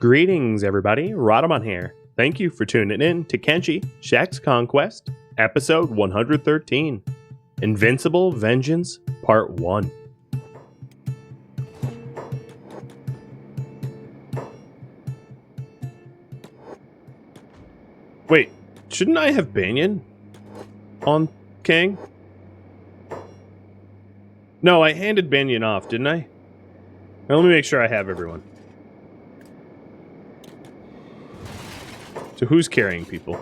Greetings, everybody. Rhadamant here. Thank you for tuning in to Kenshi Shek's Conquest, episode 113, Invincible Vengeance, part 1. Wait, shouldn't I have Banyan on King? No, I handed Banyan off, didn't I? Now, let me make sure I have everyone. So who's carrying people?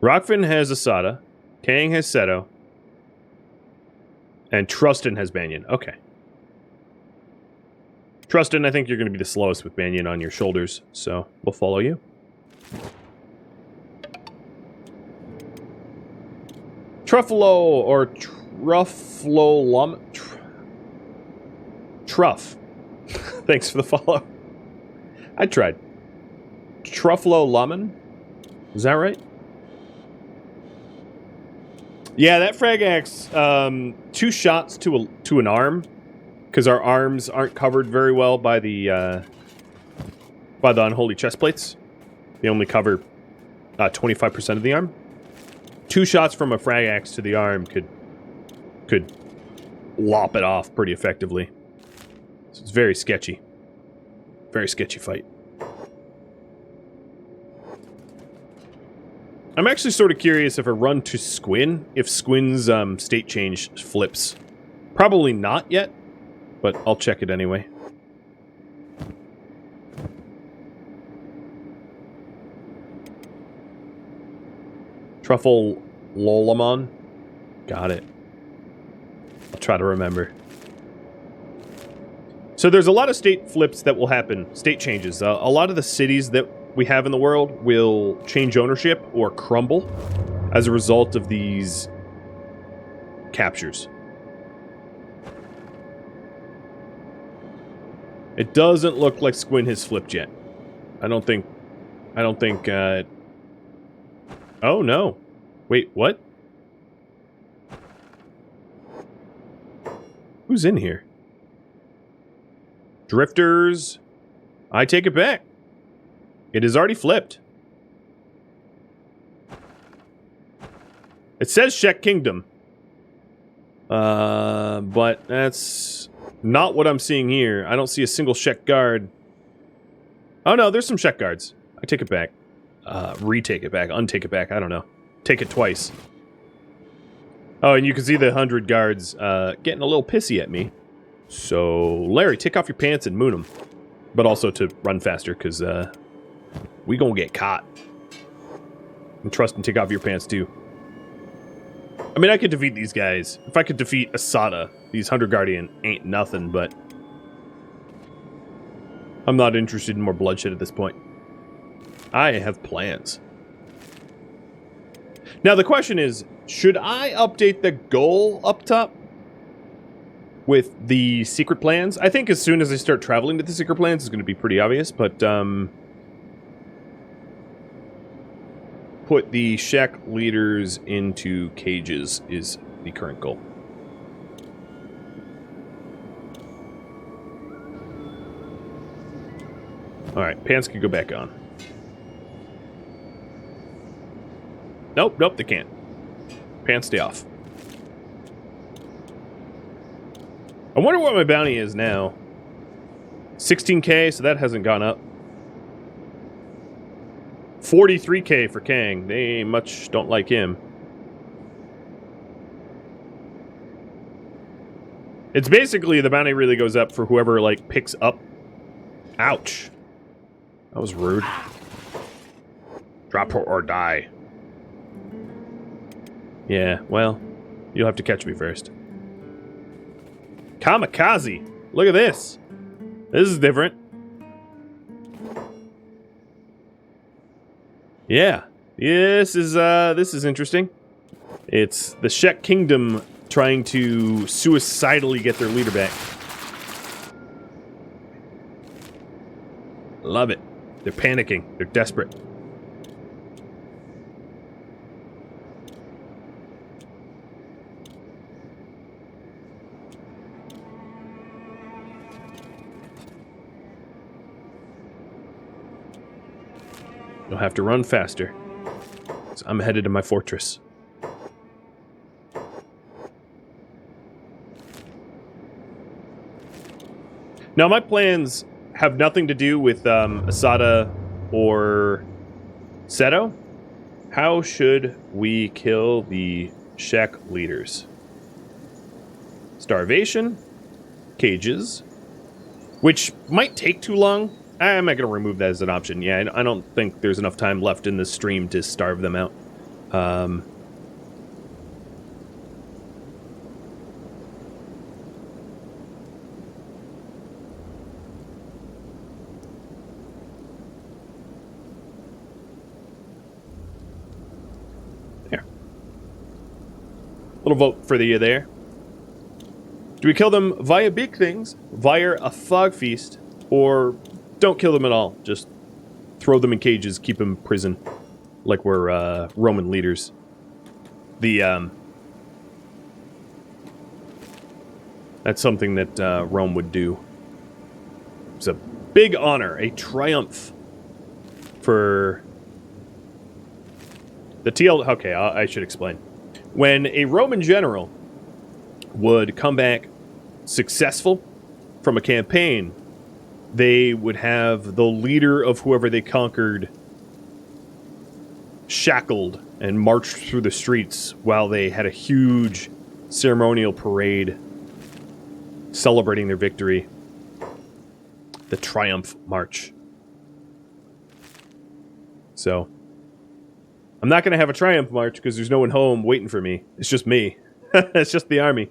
Rockfin has Esata, Kang has Seto, and Trustin has Banyan. Okay. Trustin, I think you're going to be the slowest with Banyan on your shoulders, so we'll follow you. Truffalo or Truffalo Truff. Thanks for the follow. I tried. Truffalo Lemon? Is that right? Yeah, that frag axe, 2 shots to an arm, because our arms aren't covered very well by the unholy chest plates. They only cover 25% of the arm. 2 shots from a frag axe to the arm could lop it off pretty effectively. So it's very sketchy. Very sketchy fight. I'm actually sort of curious if I run to Squin, if Squin's state change flips. Probably not yet, but I'll check it anyway. Truffle Lolamon. Got it. I'll try to remember. So there's a lot of state flips that will happen, state changes. A lot of the cities that we have in the world will change ownership or crumble as a result of these captures. It doesn't look like Squin has flipped yet. I don't think, oh no. Wait, what? Who's in here? Drifters. I take it back. It is already flipped. It says Shek Kingdom. But that's not what I'm seeing here. I don't see a single Shek guard. Oh no, there's some Shek guards. I take it back. Retake it back, untake it back, I don't know. Take it twice. Oh, and you can see the 100 guards getting a little pissy at me. So, Larry, take off your pants and moon them. But also to run faster, because we gonna get caught. And trust and take off your pants too. I mean, I could defeat these guys. If I could defeat Esata, these 100 Guardian ain't nothing, but I'm not interested in more bloodshed at this point. I have plans. Now the question is, should I update the goal up top with the secret plans? I think as soon as I start traveling to the secret plans, it's going to be pretty obvious, but put the Shek leaders into cages is the current goal. Alright, pants can go back on. Nope, they can't. Pants stay off. I wonder what my bounty is now. 16k, so that hasn't gone up. 43k for Kang. They much don't like him. It's basically the bounty really goes up for whoever, like, picks up. Ouch. That was rude. Drop her or die. Yeah, well, you'll have to catch me first. Kamikaze! Look at this! This is different. Yeah, this is interesting. It's the Shek Kingdom trying to suicidally get their leader back. Love it. They're panicking. They're desperate. You'll have to run faster. So I'm headed to my fortress. Now, my plans have nothing to do with Esata or Seto. How should we kill the Shek leaders? Starvation, cages, which might take too long. I'm not going to remove that as an option. Yeah, I don't think there's enough time left in this stream to starve them out. There. Little vote for you there. Do we kill them via big things, via a fog feast, or don't kill them at all? Just throw them in cages, keep them in prison, like we're Roman leaders. That's something that Rome would do. It's a big honor, a triumph for the TL. Okay, I should explain. When a Roman general would come back successful from a campaign, they would have the leader of whoever they conquered shackled and marched through the streets while they had a huge ceremonial parade celebrating their victory. The Triumph March. So, I'm not going to have a Triumph March because there's no one home waiting for me. It's just me. It's just the army.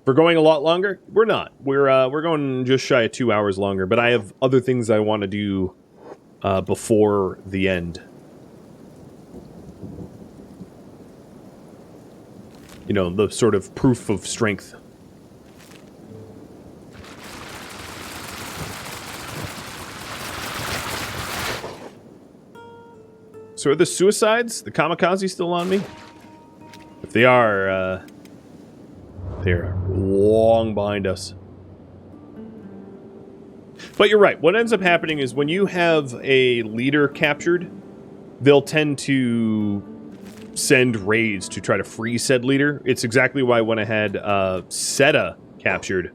We're going a lot longer? We're not. We're going just shy of 2 hours longer, but I have other things I want to do before the end. You know, the sort of proof of strength. So are the suicides, the kamikaze, still on me? If they are, they're long behind us. But you're right. What ends up happening is when you have a leader captured, they'll tend to send raids to try to free said leader. It's exactly why when I had Seta captured,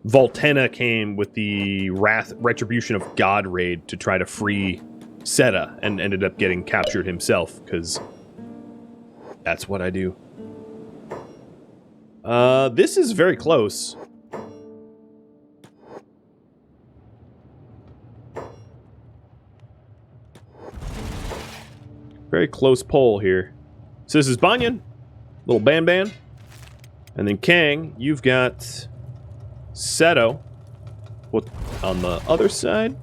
Voltena came with the Retribution of God raid to try to free Seta and ended up getting captured himself, because that's what I do. This is very close. Very close poll here. So this is Banyan, little Ban. And then Kang, you've got Seto on the other side.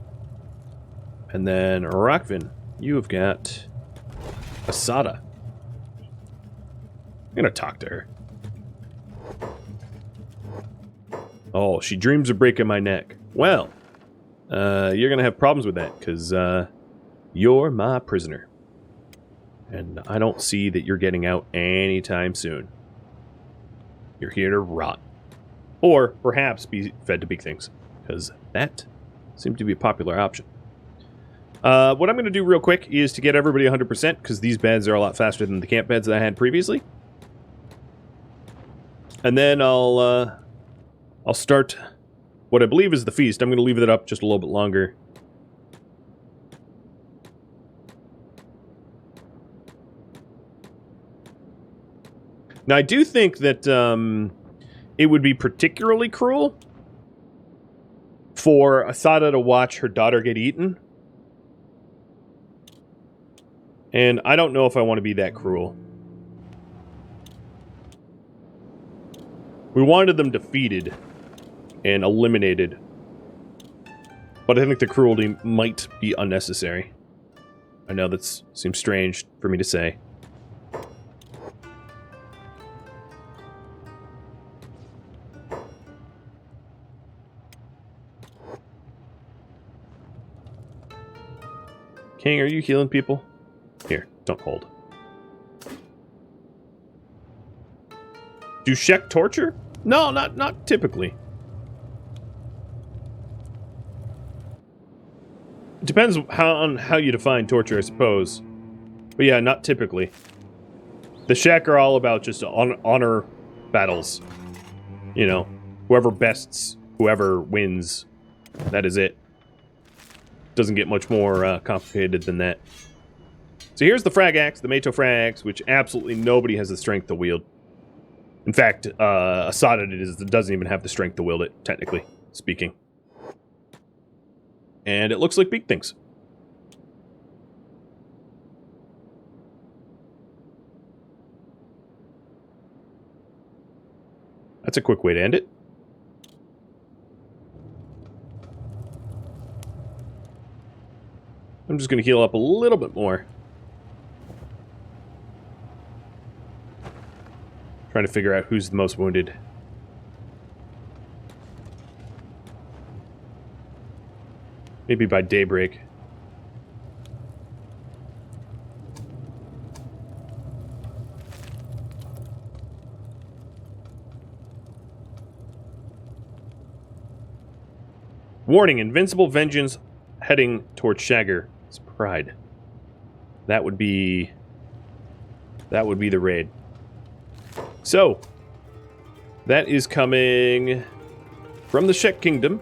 And then Rockvin, you have got Esata. I'm gonna talk to her. Oh, she dreams of breaking my neck. Well, you're gonna have problems with that, because you're my prisoner. And I don't see that you're getting out anytime soon. You're here to rot. Or perhaps be fed to big things, because that seemed to be a popular option. What I'm going to do real quick is to get everybody 100%, because these beds are a lot faster than the camp beds that I had previously. And then I'll start what I believe is the feast. I'm going to leave it up just a little bit longer. Now, I do think that it would be particularly cruel for Esata to watch her daughter get eaten. And I don't know if I want to be that cruel. We wanted them defeated and eliminated. But I think the cruelty might be unnecessary. I know that seems strange for me to say. King, are you healing people? Here, don't hold. Do Shek torture? No, not typically. Depends on how you define torture, I suppose. But yeah, not typically. The Shek are all about just honor battles. You know, whoever bests, whoever wins. That is it. Doesn't get much more complicated than that. So here's the frag axe, the Meito frag axe, which absolutely nobody has the strength to wield. In fact, Esata doesn't even have the strength to wield it, technically speaking. And it looks like big things. That's a quick way to end it. I'm just going to heal up a little bit more. Trying to figure out who's the most wounded. Maybe by daybreak. Warning, Invincible Vengeance heading towards Shager. It's Pride. That would be the raid. So, that is coming from the Shek Kingdom.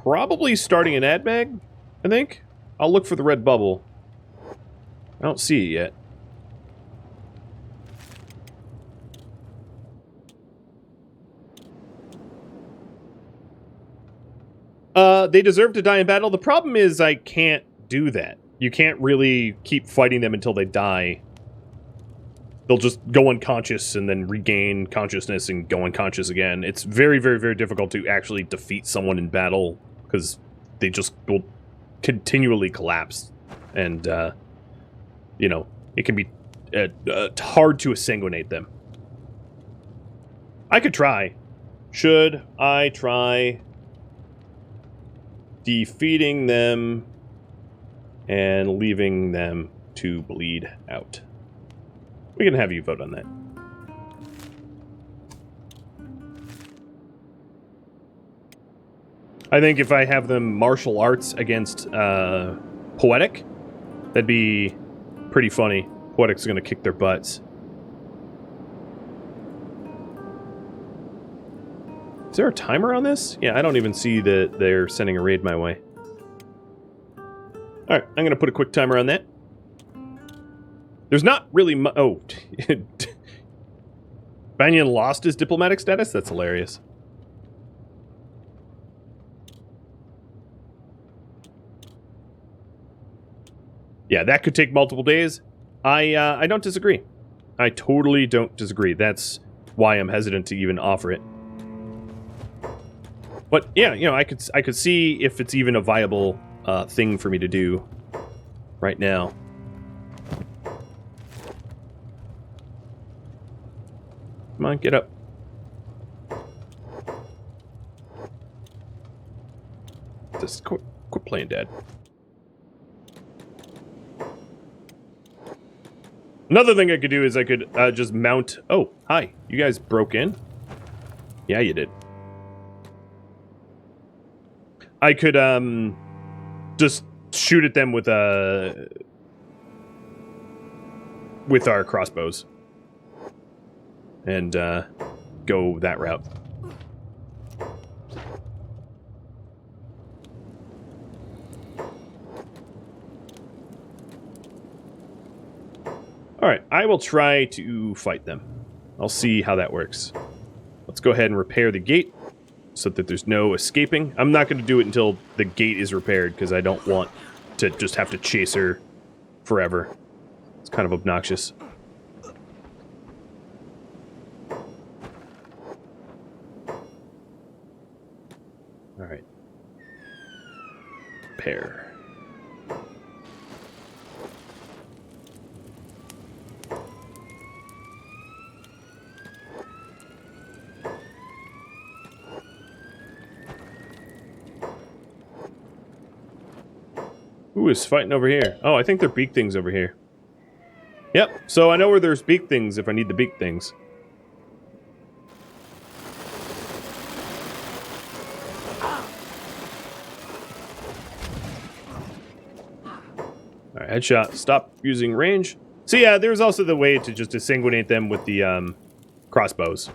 Probably starting an ad bag, I think. I'll look for the red bubble. I don't see it yet. They deserve to die in battle. The problem is I can't do that. You can't really keep fighting them until they die. They'll just go unconscious and then regain consciousness and go unconscious again. It's very, very, very difficult to actually defeat someone in battle because they just will continually collapse. And, you know, it can be hard to sanguinate them. I could try. Should I try defeating them and leaving them to bleed out? We can have you vote on that. I think if I have them martial arts against Poetic, that'd be pretty funny. Poetic's gonna kick their butts. Is there a timer on this? Yeah, I don't even see that they're sending a raid my way. Alright, I'm gonna put a quick timer on that. There's not really oh. Banyan lost his diplomatic status? That's hilarious. Yeah, that could take multiple days. I don't disagree. I totally don't disagree. That's why I'm hesitant to even offer it. But yeah, you know, I could see if it's even a viable thing for me to do right now. Come on, get up. Just quit playing dead. Another thing I could do is I could just mount... Oh, hi. You guys broke in? Yeah, you did. I could just shoot at them with our crossbows. And go that route. Alright, I will try to fight them. I'll see how that works. Let's go ahead and repair the gate so that there's no escaping. I'm not going to do it until the gate is repaired because I don't want to just have to chase her forever. It's kind of obnoxious. Alright. Repair. Who is fighting over here? Oh, I think they're beak things over here. Yep, so I know where there's beak things if I need the beak things. Alright, headshot. Stop using range. So yeah, there's also the way to just dissanguinate them with the crossbows.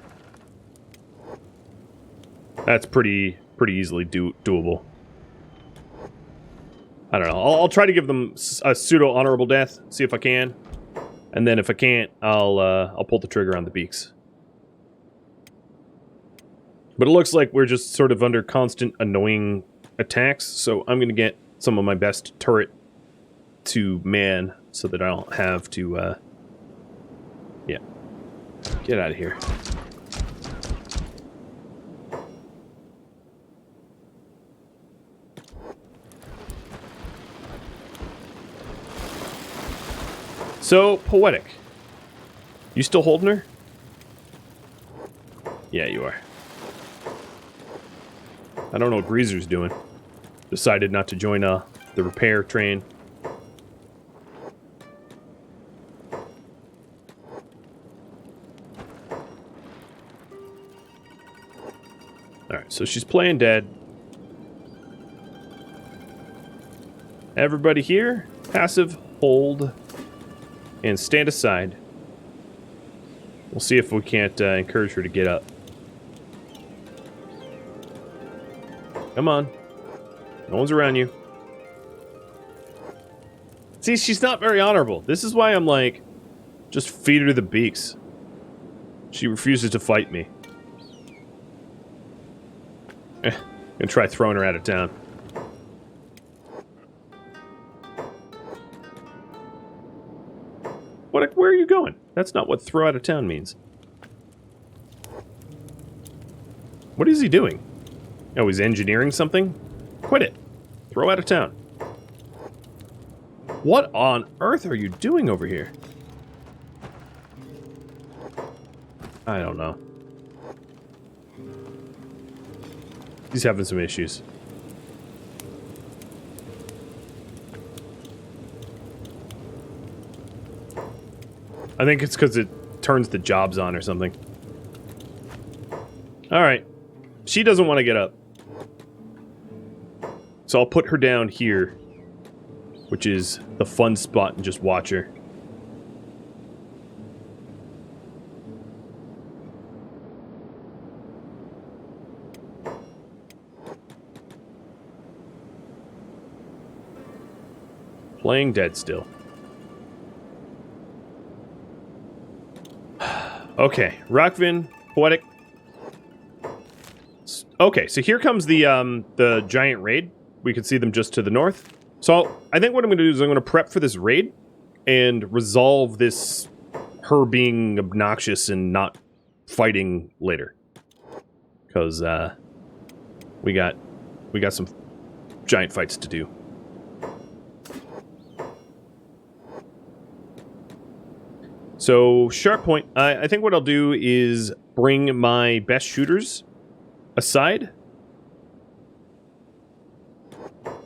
That's pretty easily doable. I don't know. I'll try to give them a pseudo honorable death. See if I can, and then if I can't, I'll pull the trigger on the beaks. But it looks like we're just sort of under constant annoying attacks, so I'm gonna get some of my best turret to man so that I don't have to. Yeah, get out of here. So, Poetic. You still holding her? Yeah, you are. I don't know what Greaser's doing. Decided not to join the repair train. Alright, so she's playing dead. Everybody here, passive, hold, and stand aside. We'll see if we can't encourage her to get up. Come on. No one's around you. See, she's not very honorable. This is why I'm like, just feed her the beaks. She refuses to fight me. Gonna try throwing her out of town. Where are you going? That's not what throw out of town means. What is he doing? Oh, he's engineering something? Quit it. Throw out of town. What on earth are you doing over here? I don't know. He's having some issues. I think it's because it turns the jobs on or something. Alright. She doesn't want to get up. So I'll put her down here, which is the fun spot, and just watch her. Playing dead still. Okay, Rockvin, Poetic. Okay, so here comes the giant raid. We can see them just to the north. So I think what I'm going to do is I'm going to prep for this raid and resolve this her being obnoxious and not fighting later. Because we got some giant fights to do. So, sharp point. I think what I'll do is bring my best shooters aside.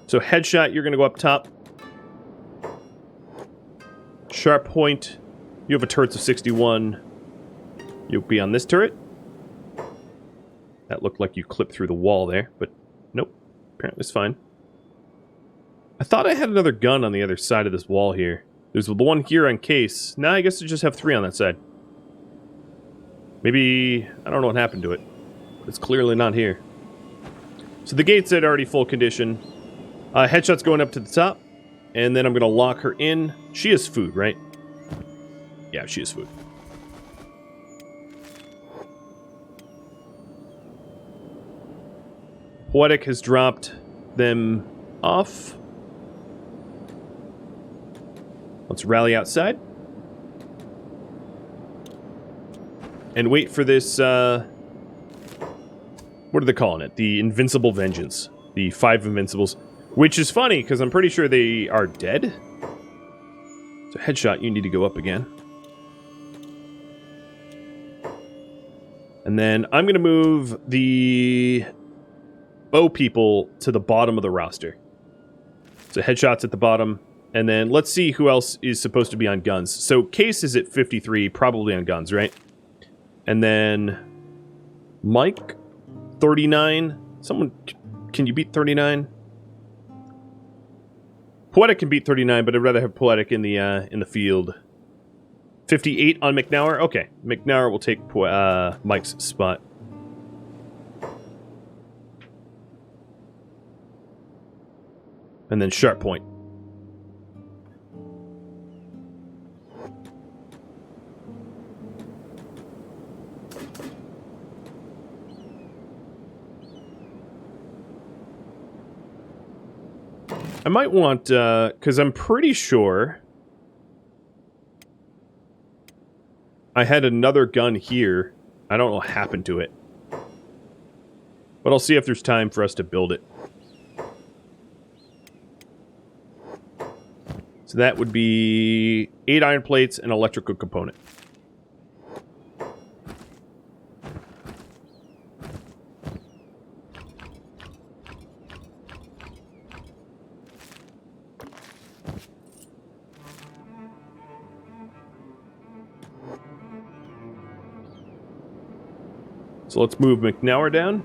So, headshot, you're going to go up top. Sharp point, you have a turret of 61. You'll be on this turret. That looked like you clipped through the wall there, but nope. Apparently it's fine. I thought I had another gun on the other side of this wall here. There's the one here on case. Now I guess I just have 3 on that side. Maybe... I don't know what happened to it. But it's clearly not here. So the gate's at already full condition. Headshot's going up to the top. And then I'm going to lock her in. She has food, right? Yeah, she has food. Poetic has dropped them off. Let's rally outside. And wait for this, what are they calling it? The Invincible Vengeance. The 5 Invincibles. Which is funny, because I'm pretty sure they are dead. So headshot, you need to go up again. And then I'm going to move the bow people to the bottom of the roster. So headshots at the bottom. And then let's see who else is supposed to be on guns. So Case is at 53, probably on guns, right? And then Mike, 39. Someone, can you beat 39? Poetic can beat 39, but I'd rather have Poetic in the field. 58 on McNauer? Okay. McNauer will take Mike's spot. And then Sharp Point. I might want, because I'm pretty sure I had another gun here. I don't know what happened to it. But I'll see if there's time for us to build it. So that would be 8 iron plates and electrical component. So let's move McNauer down.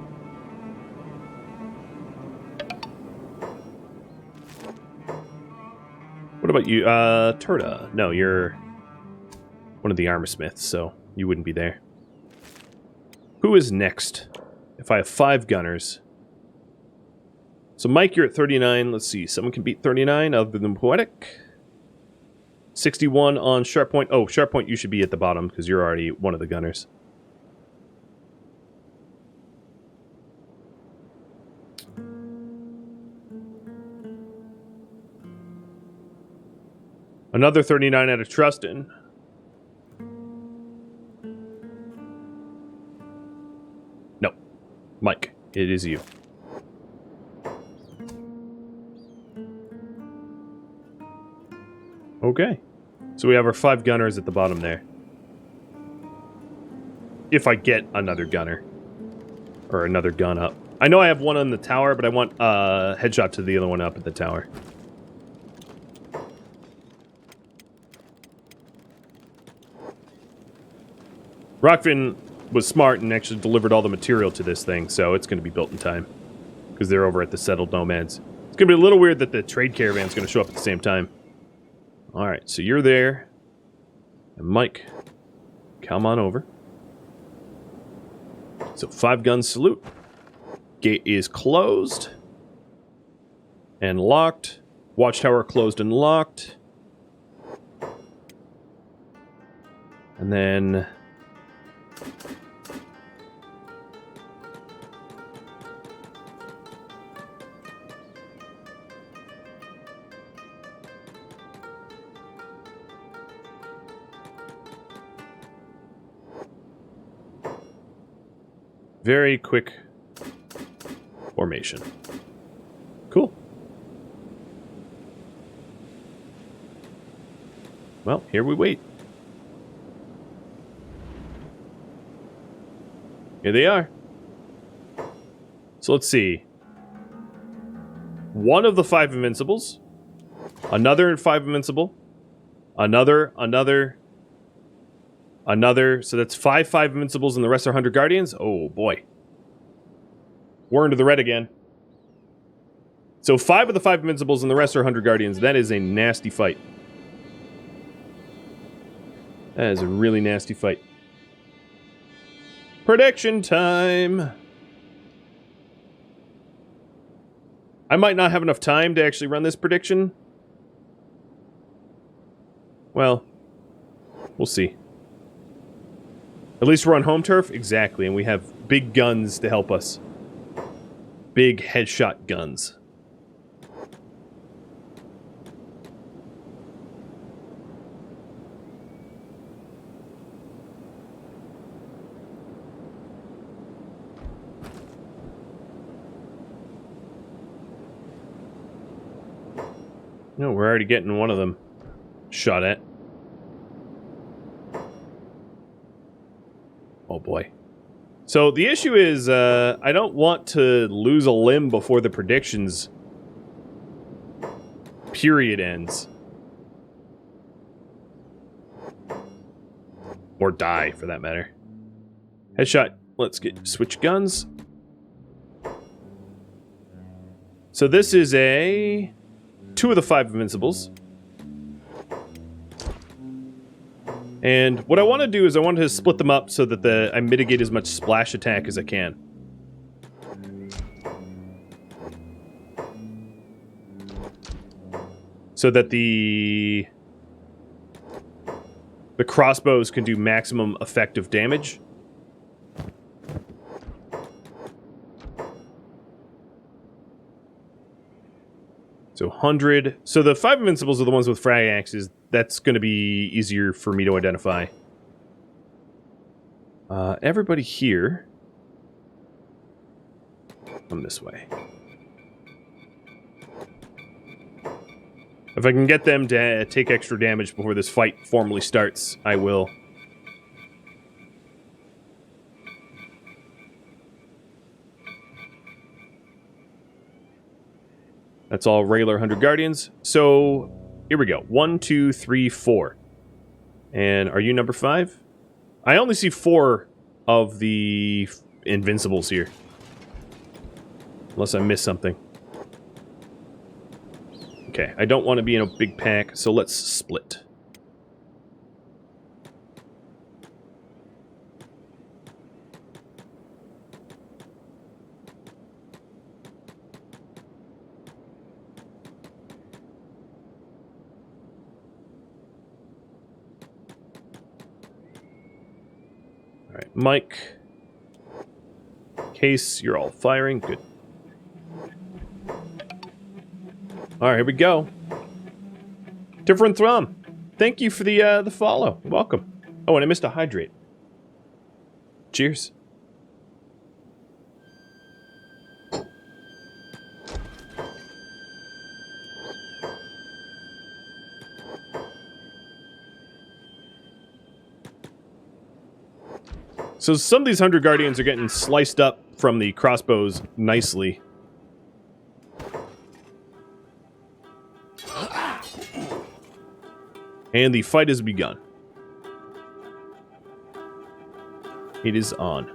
What about you? Tora. No, you're one of the armor smiths, so you wouldn't be there. Who is next? If I have 5 gunners. So Mike, you're at 39. Let's see. Someone can beat 39 other than Poetic. 61 on Sharp Point. Oh, Sharp Point, you should be at the bottom because you're already one of the gunners. Another 39 out of Trustin. No. Mike, it is you. Okay. So we have our 5 gunners at the bottom there. If I get another gunner. Or another gun up. I know I have one on the tower, but I want a headshot to the other one up at the tower. Rockfin was smart and actually delivered all the material to this thing, so it's going to be built in time. Because they're over at the Settled Nomads. It's going to be a little weird that the trade caravan's going to show up at the same time. Alright, so you're there. And Mike, come on over. So 5 guns salute. Gate is closed. And locked. Watchtower closed and locked. And then... very quick formation. Cool. Well, here we wait. Here they are. So let's see. One of the 5 invincibles. Another 5 invincible. Another. So that's 5 invincibles and the rest are 100 guardians. Oh boy. We're into the red again. So 5 of the 5 invincibles and the rest are 100 guardians. That is a nasty fight. That is a really nasty fight. Prediction time. I might not have enough time to actually run this prediction. Well, we'll see. At least we're on home turf? Exactly, and we have big guns to help us. Big headshot guns. No, we're already getting one of them shot at. Oh boy. So the issue is, I don't want to lose a limb before the predictions period ends. Or die, for that matter. Headshot. Let's switch guns. So this is a 2 of the 5 Invincibles. And what I want to do is I want to split them up so that I mitigate as much splash attack as I can. So that the crossbows can do maximum effective damage. So 100. So the 5 Invincibles are the ones with frag axes. That's going to be easier for me to identify. Everybody here. Come this way. If I can get them to take extra damage before this fight formally starts, I will. That's all regular 100 Guardians. So, here we go. 1, 2, 3, 4. And are you number 5? I only see 4 of the Invincibles here. Unless I missed something. Okay, I don't want to be in a big pack, so let's split. Alright, Mike. Case, you're all firing. Good. Alright, here we go. Different Thrum. Thank you for the follow. Welcome. Oh, and I missed a hydrate. Cheers. So some of these 100 Guardians are getting sliced up from the crossbows nicely. And the fight has begun. It is on.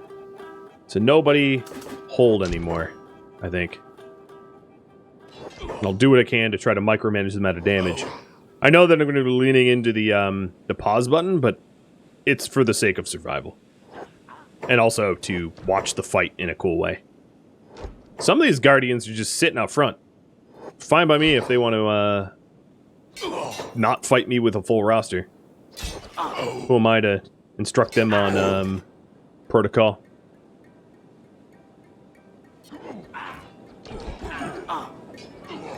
So nobody hold anymore, I think. And I'll do what I can to try to micromanage the amount of damage. I know that I'm going to be leaning into the pause button, but it's for the sake of survival. And also to watch the fight in a cool way. Some of these Guardians are just sitting out front. Fine by me if they want to not fight me with a full roster. Who am I to instruct them on protocol?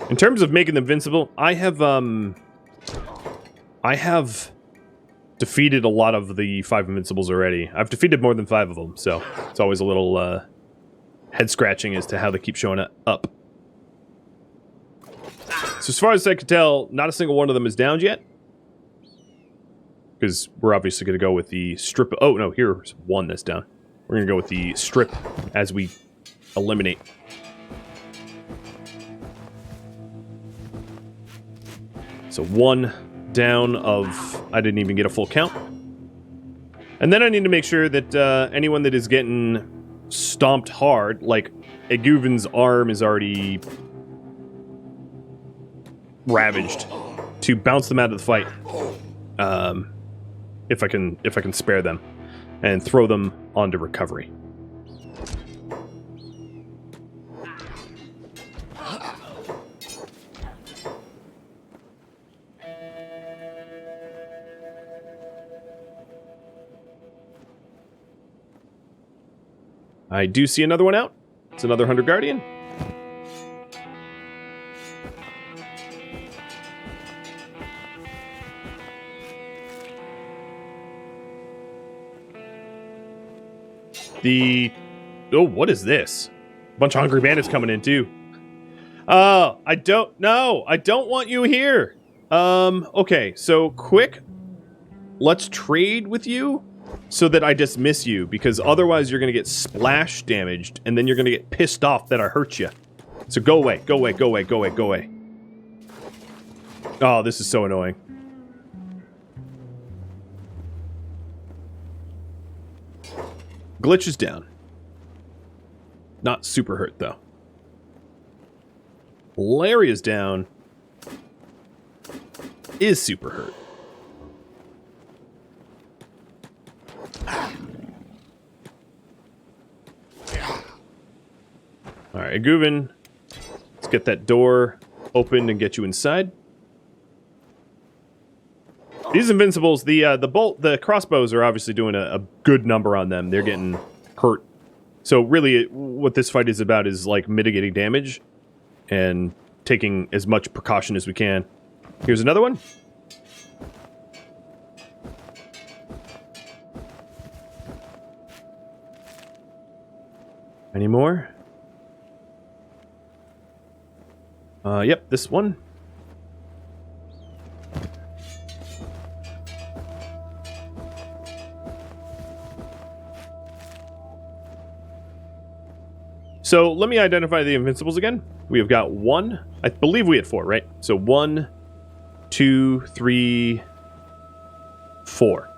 In terms of making them invincible, I have defeated a lot of the 5 Invincibles already. I've defeated more than 5 of them, so it's always a little head-scratching as to how they keep showing up. So as far as I can tell, not a single one of them is downed yet. Because we're obviously going to go with the strip... Oh, no, here's one that's down. We're going to go with the strip as we eliminate. So 1 down of... I didn't even get a full count. And then I need to make sure that anyone that is getting stomped hard, like Eguven's arm is already ravaged, to bounce them out of the fight. If I can spare them, and throw them onto recovery. I do see another one out. It's another 100 Guardian. Oh, what is this? A bunch of hungry bandits coming in too. I don't want you here. Okay, so quick. Let's trade with you so that I dismiss you, because otherwise you're going to get splash damaged, and then you're going to get pissed off that I hurt you. So go away, go away, go away, go away, go away. Oh, this is so annoying. Glitch is down. Not super hurt, though. Larry is down. is super hurt. Alright, Guvin. Let's get that door opened and get you inside. These Invincibles, the crossbows are obviously doing a good number on them. They're getting hurt. So really, what this fight is about is like mitigating damage and taking as much precaution as we can. Here's another one. Any more? Yep, this one. So let me identify the Invincibles again. We have got 1. I believe we had 4, right? So 1, 2, 3, 4.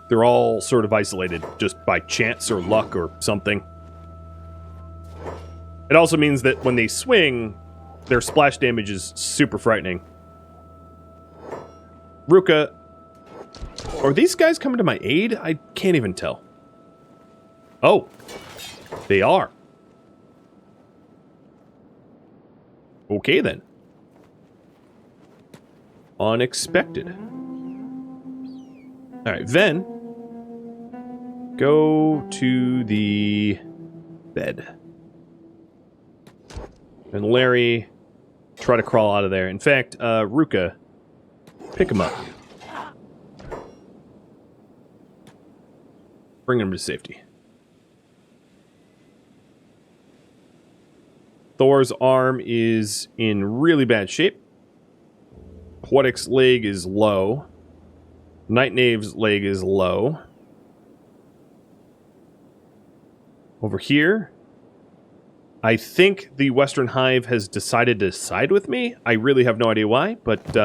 They're all sort of isolated just by chance or luck or something. It also means that when they swing, their splash damage is super frightening. Ruka, are these guys coming to my aid? I can't even tell. Oh, they are. Okay, then. Unexpected. Alright, Ven. Go to the bed. And Larry, try to crawl out of there. In fact, Ruka, pick him up. Bring him to safety. Thor's arm is in really bad shape. Poetic's leg is low. Night Knave's leg is low. Over here, I think the Western Hive has decided to side with me. I really have no idea why, but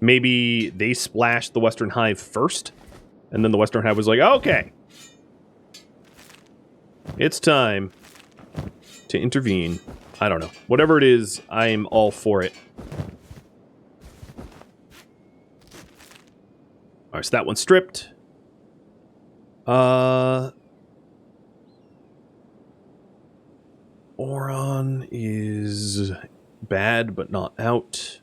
maybe they splashed the Western Hive first, and then the Western Hive was like, okay, it's time to intervene. I don't know. Whatever it is, I'm all for it. Alright, so that one's stripped. Oron is bad, but not out.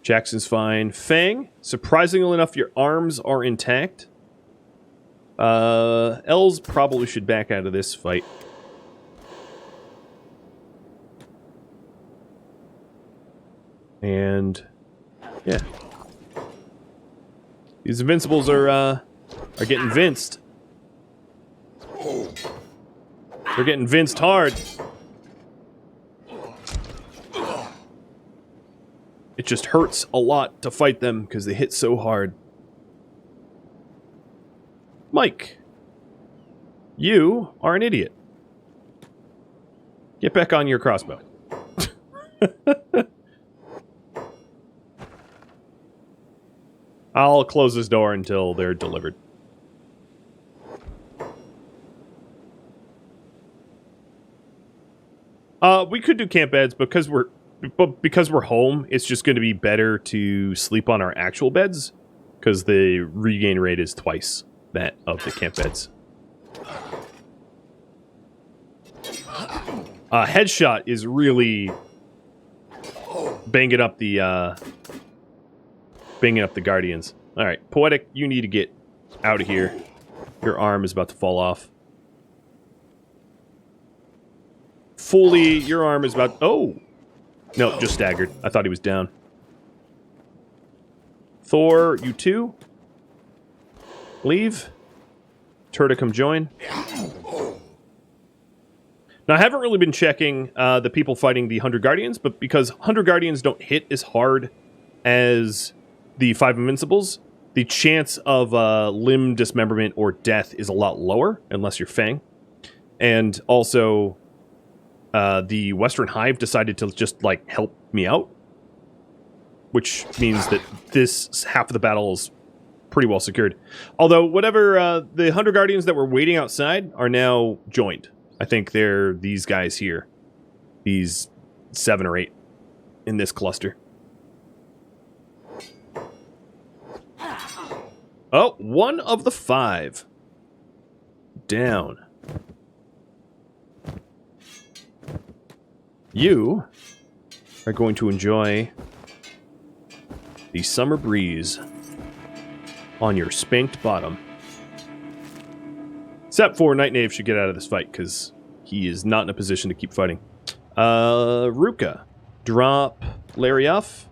Jackson's fine. Fang, surprisingly enough, your arms are intact. Els probably should back out of this fight. And yeah, these Invincibles are getting vinced. They're getting vinced hard. It just hurts a lot to fight them because they hit so hard. Mike, you are an idiot. Get back on your crossbow. I'll close this door until they're delivered. We could do camp beds because we're home. It's just going to be better to sleep on our actual beds because the regain rate is twice that of the camp beds. Headshot is really banging up the Guardians. All right, Poetic, you need to get out of here. Your arm is about to fall off. Fully, your arm is about... Oh! No, just staggered. I thought he was down. Thor, you too? Leave. Tora, come join. Now, I haven't really been checking the people fighting the 100 Guardians, but because 100 Guardians don't hit as hard as the 5 Invincibles, the chance of limb dismemberment or death is a lot lower, unless you're Fang. And also... the Western Hive decided to just, like, help me out. Which means that this half of the battle is pretty well secured. Although, whatever, the 100 Guardians that were waiting outside are now joined. I think they're these guys here. These 7 or 8 in this cluster. Oh, one of the 5. Down. You are going to enjoy the summer breeze on your spanked bottom. Except for Night Knave should get out of this fight, because he is not in a position to keep fighting. Ruka. Drop Larry off.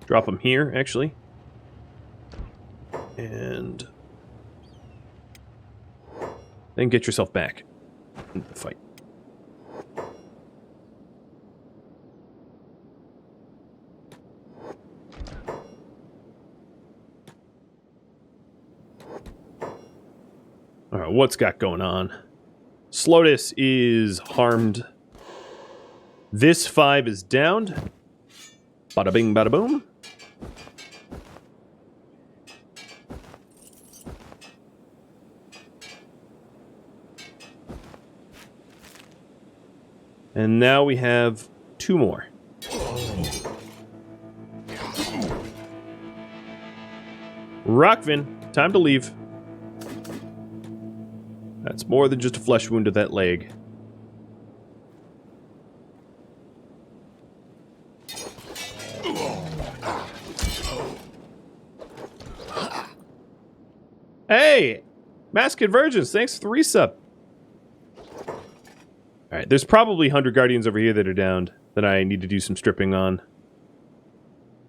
Drop him here, actually. And then get yourself back into the fight. Alright, what's got going on? Slotus is harmed. This 5 is downed. Bada bing, bada boom. And now we have 2 more. Rockvin, time to leave. That's more than just a flesh wound to that leg. Hey! Masked Virgins, thanks for the resub. Alright, there's probably 100 Guardians over here that are downed that I need to do some stripping on.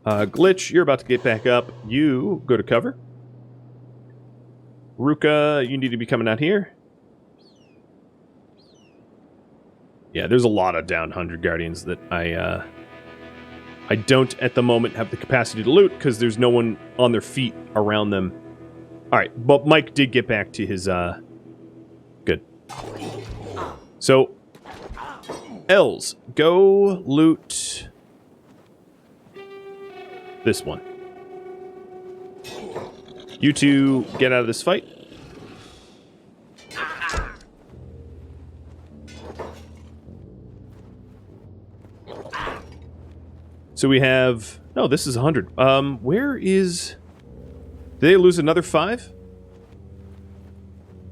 Glitch, you're about to get back up. You go to cover. Ruka, you need to be coming out here. Yeah, there's a lot of down 100 Guardians that I don't at the moment have the capacity to loot because there's no one on their feet around them. Alright, but Mike did get back to his, good. So, Els, go loot this one. You two get out of this fight. So we have... No, this is 100. Where is... Did they lose another 5?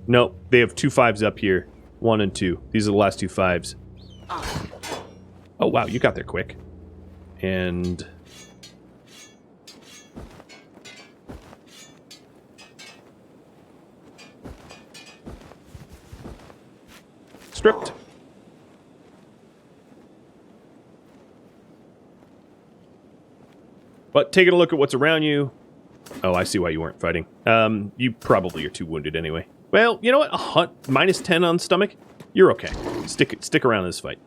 No, they have 2 5s up here. 1 and 2. These are the last 2 5s. Oh, wow, you got there quick. And... stripped. But taking a look at what's around you... Oh, I see why you weren't fighting. You probably are too wounded anyway. Well, you know what? Minus 10 on stomach? You're okay. Stick around in this fight.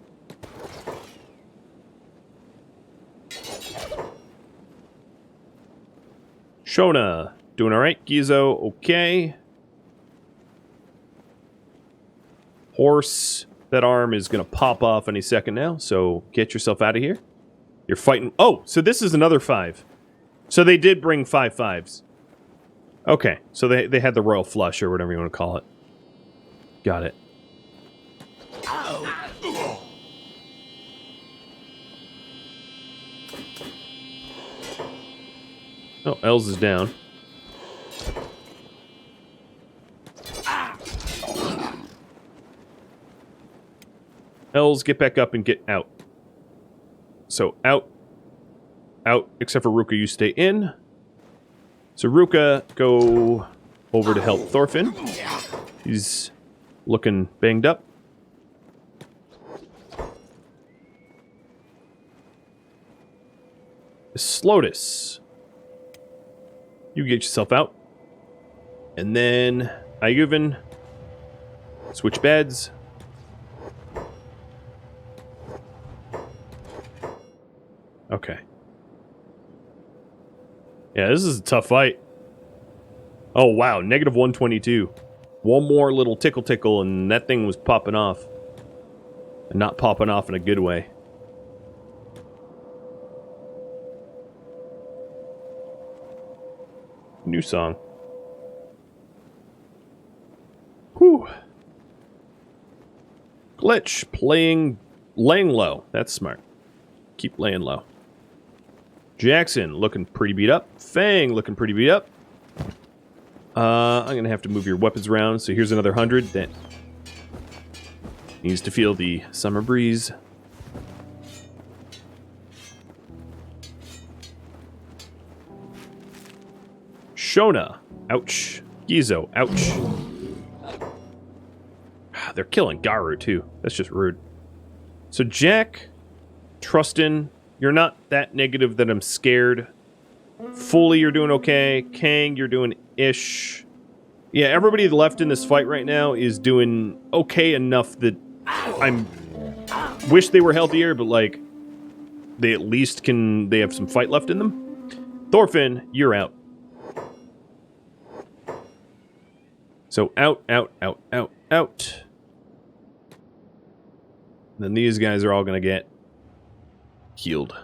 Shona, doing alright. Gizo, okay. Horse, that arm is going to pop off any second now, so get yourself out of here. You're fighting... Oh, so this is another 5. So they did bring 5 5s. Okay, so they had the royal flush, or whatever you want to call it. Got it. Oh, Els is down. Els, get back up and get out. So, out. Out, except for Ruka, you stay in. So Ruka, go over to help Thorfinn. He's looking banged up. Slotus, you get yourself out. And then Ayuvin, switch beds. Okay. Yeah, this is a tough fight. Oh, wow. Negative 122. One more little tickle, and that thing was popping off. And not popping off in a good way. New song. Whew. Glitch, laying low. That's smart. Keep laying low. Jackson looking pretty beat up. Fang looking pretty beat up. I'm going to have to move your weapons around. So here's another 100 that needs to feel the summer breeze. Shona. Ouch. Gizo. Ouch. They're killing Garu, too. That's just rude. So Jack, Trustin, you're not that negative that I'm scared. Fully, you're doing okay. Kang, you're doing ish. Yeah, everybody left in this fight right now is doing okay enough that I'm wish they were healthier, but like they at least they have some fight left in them. Thorfinn, you're out. So out. Then these guys are all gonna get healed.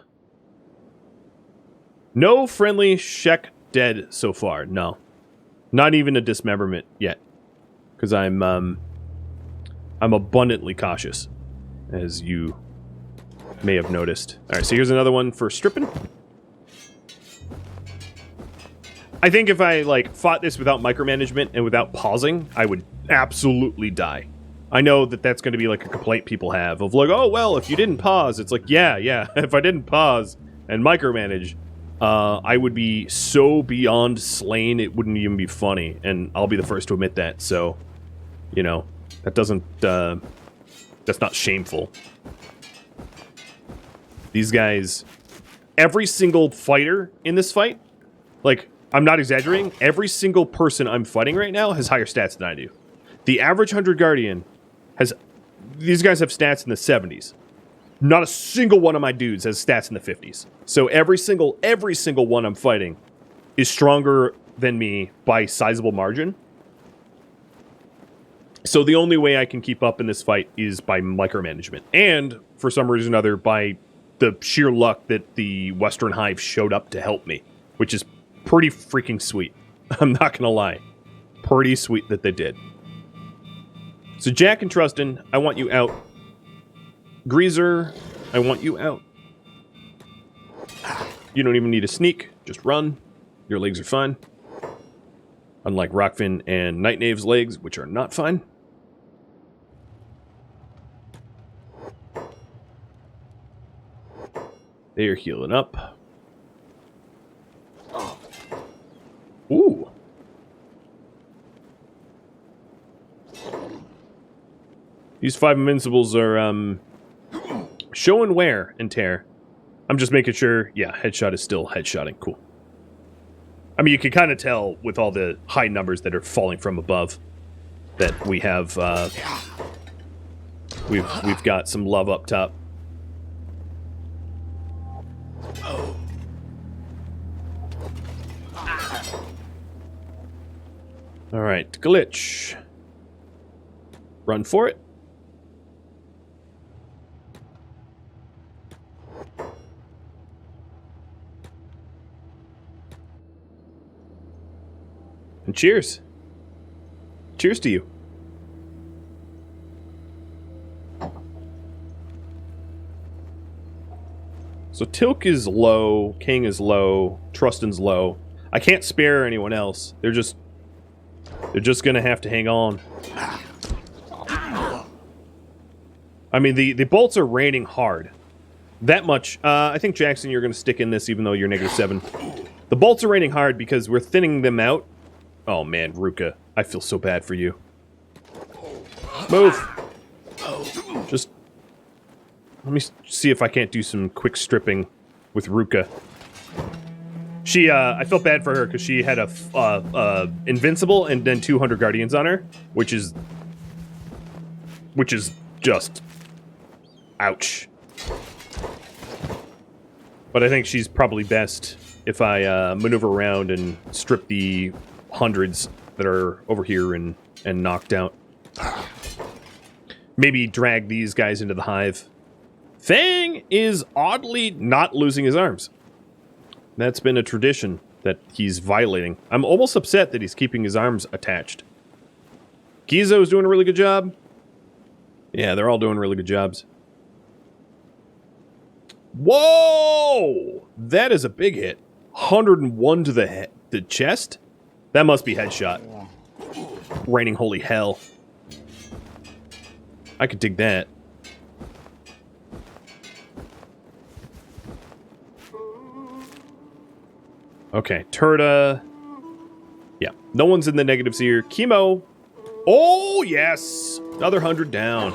No friendly Shek dead so far. No. Not even a dismemberment yet. Because I'm abundantly cautious, as you may have noticed. Alright, so here's another one for stripping. I think if I, like, fought this without micromanagement and without pausing, I would absolutely die. I know that that's going to be, like, a complaint people have of, like, oh, well, if you didn't pause, it's like, yeah, if I didn't pause and micromanage, I would be so beyond slain it wouldn't even be funny, and I'll be the first to admit that, so, you know, that doesn't, that's not shameful. These guys, every single fighter in this fight, like, I'm not exaggerating, every single person I'm fighting right now has higher stats than I do. The average 100 Guardian has, these guys have stats in the 70s. Not a single one of my dudes has stats in the 50s. So every single one I'm fighting is stronger than me by sizable margin. So the only way I can keep up in this fight is by micromanagement. And, for some reason or other, by the sheer luck that the Western Hive showed up to help me. Which is pretty freaking sweet. I'm not gonna lie. Pretty sweet that they did. So Jack and Trustin, I want you out. Greaser, I want you out. You don't even need to sneak. Just run. Your legs are fine. Unlike Rockfin and Night Knave's legs, which are not fine. They are healing up. Ooh. These 5 Invincibles are, showing wear and tear. I'm just making sure, yeah, headshot is still headshotting. Cool. I mean, you can kind of tell with all the high numbers that are falling from above that we have, we've got some love up top. Alright, glitch. Run for it. And cheers. Cheers to you. So Tilk is low, King is low, Trustin's low. I can't spare anyone else. They're just gonna have to hang on. I mean, the bolts are raining hard. That much. I think, Jackson, you're gonna stick in this even though you're -7. The bolts are raining hard because we're thinning them out. Oh man, Ruka, I feel so bad for you. Move! Just... let me see if I can't do some quick stripping with Ruka. She, I felt bad for her because she had a Invincible and then 200 Guardians on her, which is just... ouch. But I think she's probably best if I maneuver around and strip the hundreds that are over here and knocked out. Maybe drag these guys into the hive. Fang is oddly not losing his arms. That's been a tradition that he's violating. I'm almost upset that he's keeping his arms attached. Gizo's doing a really good job. Yeah, they're all doing really good jobs. Whoa! That is a big hit. 101 to the head, the chest? That must be headshot. Raining holy hell. I could dig that. Okay, Tora. Yeah, no one's in the negatives here. Chemo. Oh, yes! Another 100 down.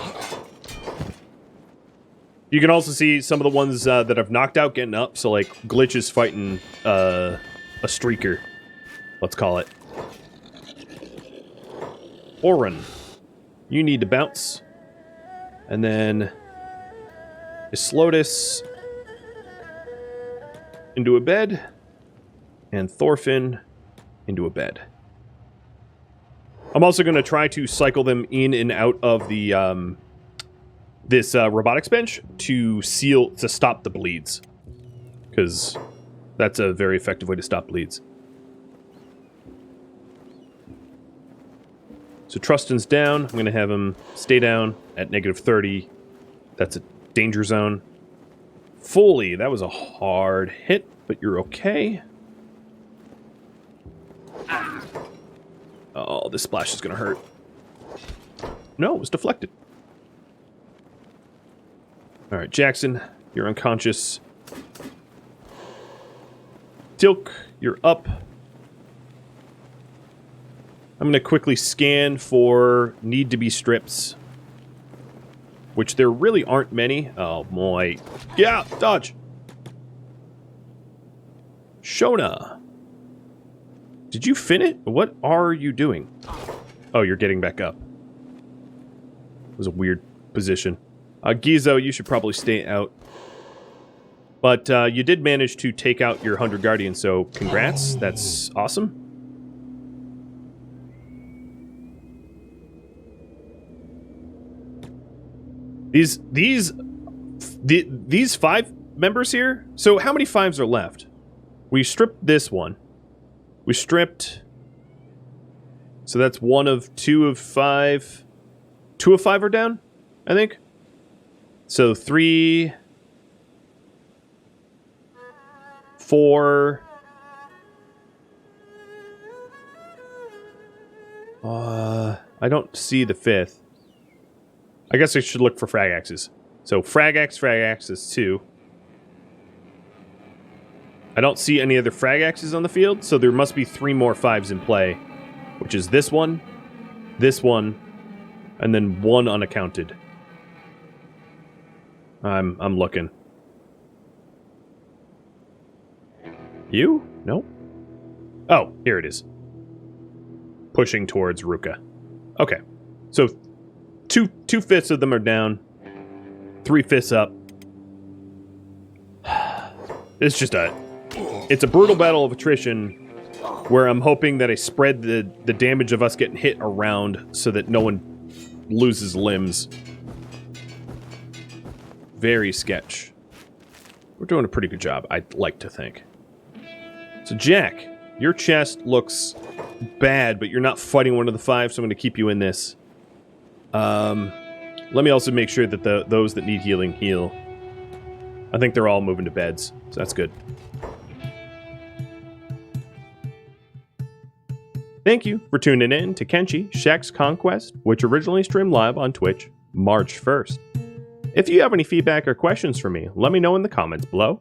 You can also see some of the ones that I've knocked out getting up. So, like, Glitch is fighting a streaker. Let's call it. Oren. You need to bounce. And then... Islotus. Into a bed. And Thorfinn into a bed. I'm also going to try to cycle them in and out of the this robotics bench to stop the bleeds, because that's a very effective way to stop bleeds. So Trustin's down. I'm going to have him stay down at -30. That's a danger zone. Foley, that was a hard hit, but you're okay. Oh, this splash is going to hurt. No, it was deflected. All right, Jackson, you're unconscious. Tilk, you're up. I'm going to quickly scan for need-to-be strips, which there really aren't many. Oh, boy. Yeah, dodge. Shona. Did you fin it? What are you doing? Oh, you're getting back up. It was a weird position. Gizo, you should probably stay out. But you did manage to take out your 100 Guardians, so congrats. That's awesome. These 5 members here? So how many 5s are left? We stripped this one. We stripped... So that's 1 of 2 of 5. 2 of 5 are down, I think. So 3... 4... I don't see the 5th. I guess I should look for frag axes. So frag axe is 2. I don't see any other frag axes on the field, so there must be 3 more 5s in play, which is this one, and then 1 unaccounted. I'm looking. You? No? Oh, here it is. Pushing towards Ruka. Okay. So 2/5 of them are down. 3/5 up. It's just it's a brutal battle of attrition where I'm hoping that I spread the damage of us getting hit around so that no one loses limbs. Very sketch. We're doing a pretty good job, I'd like to think. So Jack, your chest looks bad, but you're not fighting one of the 5, so I'm going to keep you in this. Let me also make sure that those that need healing heal. I think they're all moving to beds, so that's good. Thank you for tuning in to Kenshi Shek's Conquest, which originally streamed live on Twitch March 1st. If you have any feedback or questions for me, let me know in the comments below.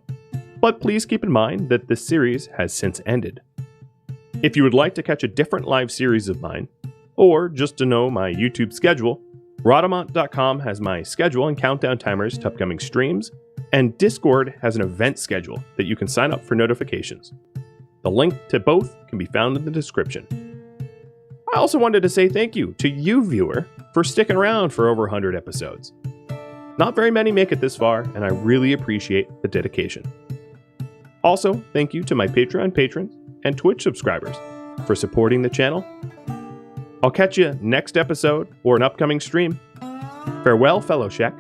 But please keep in mind that this series has since ended. If you would like to catch a different live series of mine, or just to know my YouTube schedule, Rhadamant.com has my schedule and countdown timers to upcoming streams, and Discord has an event schedule that you can sign up for notifications. The link to both can be found in the description. I also wanted to say thank you to you, viewer, for sticking around for over 100 episodes. Not very many make it this far, and I really appreciate the dedication. Also, thank you to my Patreon patrons and Twitch subscribers for supporting the channel. I'll catch you next episode or an upcoming stream. Farewell, fellow Shek.